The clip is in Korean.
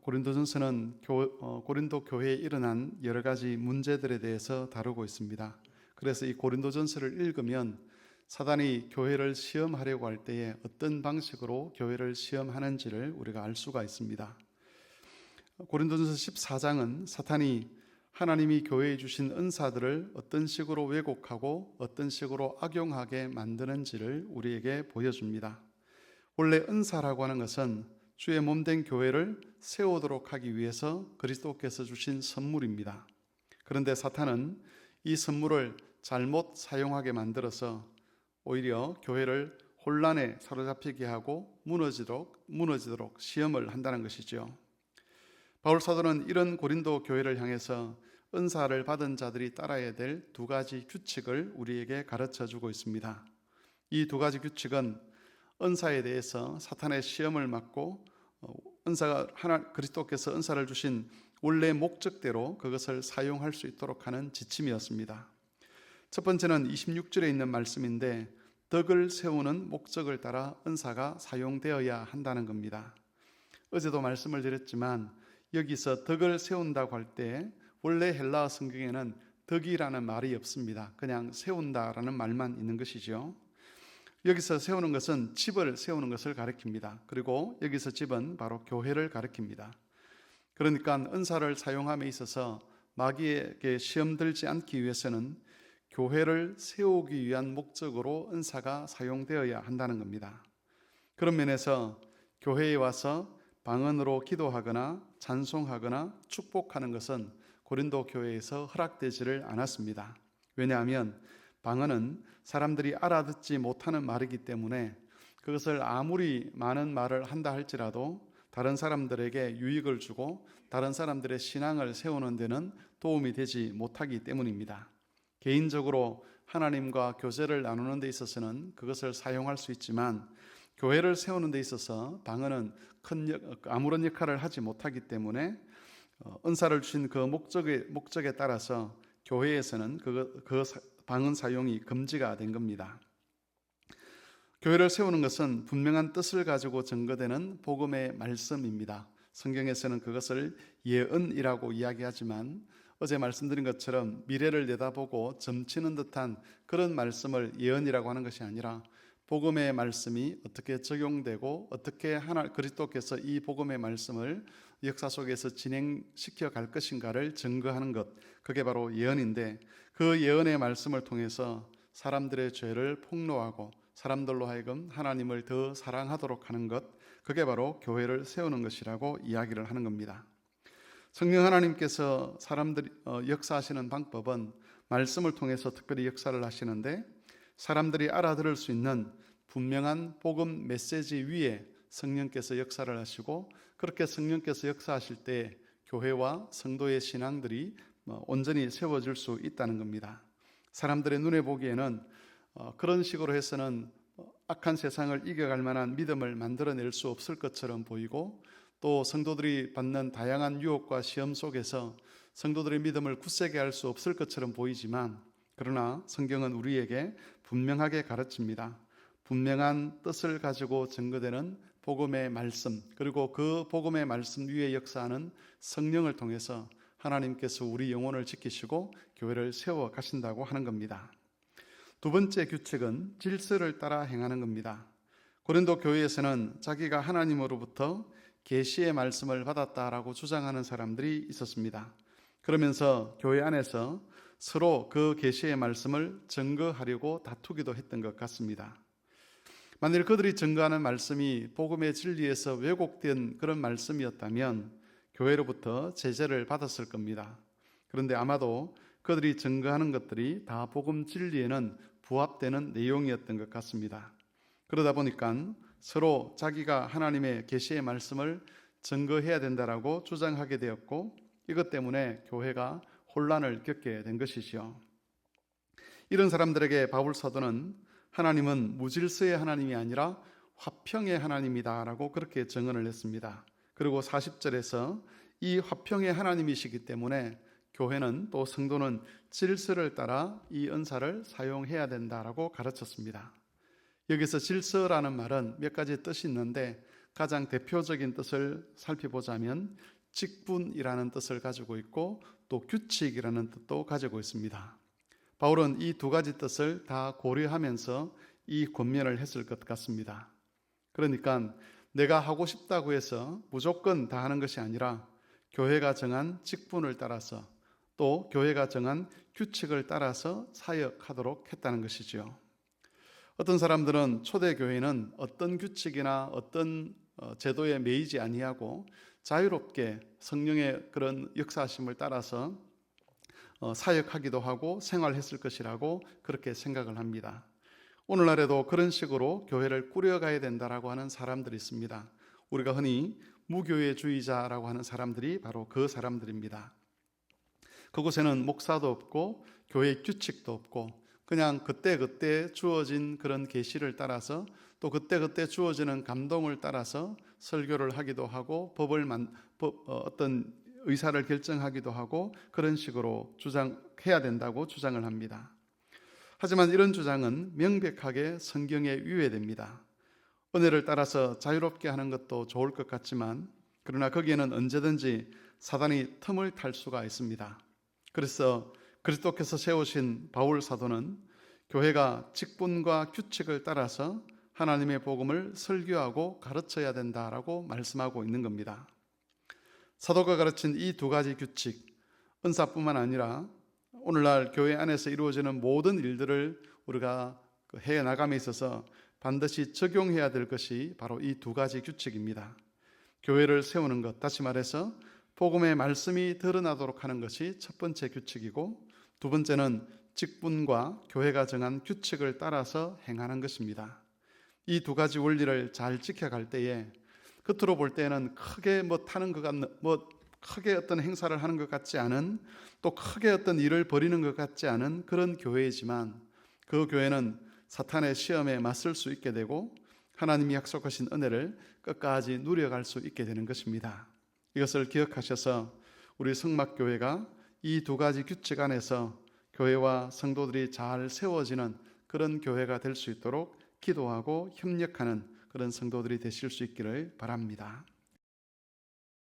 고린도전서는 고린도 교회에 일어난 여러 가지 문제들에 대해서 다루고 있습니다. 그래서 이 고린도전서를 읽으면 사단이 교회를 시험하려고 할 때에 어떤 방식으로 교회를 시험하는지를 우리가 알 수가 있습니다. 고린도전서 14장은 사탄이 하나님이 교회에 주신 은사들을 어떤 식으로 왜곡하고 어떤 식으로 악용하게 만드는지를 우리에게 보여줍니다. 원래 은사라고 하는 것은 주의 몸된 교회를 세우도록 하기 위해서 그리스도께서 주신 선물입니다. 그런데 사탄은 이 선물을 잘못 사용하게 만들어서 오히려 교회를 혼란에 사로잡히게 하고 무너지도록 시험을 한다는 것이죠. 바울 사도는 이런 고린도 교회를 향해서 은사를 받은 자들이 따라야 될 두 가지 규칙을 우리에게 가르쳐 주고 있습니다. 이 두 가지 규칙은 은사에 대해서 사탄의 시험을 막고 그리스도께서 은사를 주신 원래 목적대로 그것을 사용할 수 있도록 하는 지침이었습니다. 첫 번째는 26절에 있는 말씀인데 덕을 세우는 목적을 따라 은사가 사용되어야 한다는 겁니다. 어제도 말씀을 드렸지만 여기서 덕을 세운다고 할 때 원래 헬라어 성경에는 덕이라는 말이 없습니다. 그냥 세운다라는 말만 있는 것이죠. 여기서 세우는 것은 집을 세우는 것을 가리킵니다. 그리고 여기서 집은 바로 교회를 가리킵니다. 그러니까 은사를 사용함에 있어서 마귀에게 시험 들지 않기 위해서는 교회를 세우기 위한 목적으로 은사가 사용되어야 한다는 겁니다. 그런 면에서 교회에 와서 방언으로 기도하거나 찬송하거나 축복하는 것은 고린도 교회에서 허락되지를 않았습니다. 왜냐하면 방언은 사람들이 알아듣지 못하는 말이기 때문에 그것을 아무리 많은 말을 한다 할지라도 다른 사람들에게 유익을 주고 다른 사람들의 신앙을 세우는 데는 도움이 되지 못하기 때문입니다. 개인적으로 하나님과 교제를 나누는 데 있어서는 그것을 사용할 수 있지만 교회를 세우는 데 있어서 방언은 아무런 역할을 하지 못하기 때문에 은사를 주신 그 목적에 따라서 교회에서는 그 방언 사용이 금지가 된 겁니다. 교회를 세우는 것은 분명한 뜻을 가지고 증거되는 복음의 말씀입니다. 성경에서는 그것을 예언이라고 이야기하지만 어제 말씀드린 것처럼 미래를 내다보고 점치는 듯한 그런 말씀을 예언이라고 하는 것이 아니라 복음의 말씀이 어떻게 적용되고 어떻게 그리스도께서 이 복음의 말씀을 역사 속에서 진행시켜 갈 것인가를 증거하는 것, 그게 바로 예언인데 그 예언의 말씀을 통해서 사람들의 죄를 폭로하고 사람들로 하여금 하나님을 더 사랑하도록 하는 것, 그게 바로 교회를 세우는 것이라고 이야기를 하는 겁니다. 성령 하나님께서 사람들이 역사하시는 방법은 말씀을 통해서 특별히 역사를 하시는데 사람들이 알아들을 수 있는 분명한 복음 메시지 위에 성령께서 역사를 하시고 그렇게 성령께서 역사하실 때 교회와 성도의 신앙들이 온전히 세워질 수 있다는 겁니다. 사람들의 눈에 보기에는 그런 식으로 해서는 악한 세상을 이겨갈 만한 믿음을 만들어낼 수 없을 것처럼 보이고 또 성도들이 받는 다양한 유혹과 시험 속에서 성도들의 믿음을 굳세게 할 수 없을 것처럼 보이지만 그러나 성경은 우리에게 분명하게 가르칩니다. 분명한 뜻을 가지고 증거되는 복음의 말씀, 그리고 그 복음의 말씀 위에 역사하는 성령을 통해서 하나님께서 우리 영혼을 지키시고 교회를 세워 가신다고 하는 겁니다. 두 번째 규칙은 질서를 따라 행하는 겁니다. 고린도 교회에서는 자기가 하나님으로부터 계시의 말씀을 받았다라고 주장하는 사람들이 있었습니다. 그러면서 교회 안에서 서로 그 계시의 말씀을 증거하려고 다투기도 했던 것 같습니다. 만일 그들이 증거하는 말씀이 복음의 진리에서 왜곡된 그런 말씀이었다면 교회로부터 제재를 받았을 겁니다. 그런데 아마도 그들이 증거하는 것들이 다 복음 진리에는 부합되는 내용이었던 것 같습니다. 그러다 보니까 서로 자기가 하나님의 계시의 말씀을 증거해야 된다라고 주장하게 되었고 이것 때문에 교회가 혼란을 겪게 된 것이죠. 이런 사람들에게 바울 사도는 하나님은 무질서의 하나님이 아니라 화평의 하나님이다라고 그렇게 증언을 했습니다. 그리고 40절에서 이 화평의 하나님이시기 때문에 교회는 또 성도는 질서를 따라 이 은사를 사용해야 된다라고 가르쳤습니다. 여기서 질서라는 말은 몇 가지 뜻이 있는데 가장 대표적인 뜻을 살펴보자면 직분이라는 뜻을 가지고 있고 또 규칙이라는 뜻도 가지고 있습니다. 바울은 이 두 가지 뜻을 다 고려하면서 이 권면을 했을 것 같습니다. 그러니까 내가 하고 싶다고 해서 무조건 다 하는 것이 아니라 교회가 정한 직분을 따라서 또 교회가 정한 규칙을 따라서 사역하도록 했다는 것이죠. 어떤 사람들은 초대교회는 어떤 규칙이나 어떤 제도에 매이지 아니하고 자유롭게 성령의 그런 역사하심을 따라서 사역하기도 하고 생활했을 것이라고 그렇게 생각을 합니다. 오늘날에도 그런 식으로 교회를 꾸려가야 된다라고 하는 사람들이 있습니다. 우리가 흔히 무교회주의자라고 하는 사람들이 바로 그 사람들입니다. 그곳에는 목사도 없고 교회 규칙도 없고 그냥 그때그때 주어진 그런 계시를 따라서 또 그때그때 주어지는 감동을 따라서 설교를 하기도 하고 어떤 의사를 결정하기도 하고 그런 식으로 해야 된다고 주장을 합니다. 하지만 이런 주장은 명백하게 성경에 위배됩니다. 은혜를 따라서 자유롭게 하는 것도 좋을 것 같지만 그러나 거기에는 언제든지 사단이 틈을 탈 수가 있습니다. 그래서 그리스도께서 세우신 바울 사도는 교회가 직분과 규칙을 따라서 하나님의 복음을 설교하고 가르쳐야 된다라고 말씀하고 있는 겁니다. 사도가 가르친 이 두 가지 규칙, 은사뿐만 아니라 오늘날 교회 안에서 이루어지는 모든 일들을 우리가 해나감에 있어서 반드시 적용해야 될 것이 바로 이 두 가지 규칙입니다. 교회를 세우는 것, 다시 말해서 복음의 말씀이 드러나도록 하는 것이 첫 번째 규칙이고 두 번째는 직분과 교회가 정한 규칙을 따라서 행하는 것입니다. 이 두 가지 원리를 잘 지켜갈 때에 겉으로 볼 때는 크게 크게 어떤 행사를 하는 것 같지 않은 또 크게 어떤 일을 벌이는 것 같지 않은 그런 교회이지만 그 교회는 사탄의 시험에 맞설 수 있게 되고 하나님이 약속하신 은혜를 끝까지 누려갈 수 있게 되는 것입니다. 이것을 기억하셔서 우리 성막교회가 이 두 가지 규칙 안에서 교회와 성도들이 잘 세워지는 그런 교회가 될 수 있도록 기도하고 협력하는 그런 성도들이 되실 수 있기를 바랍니다.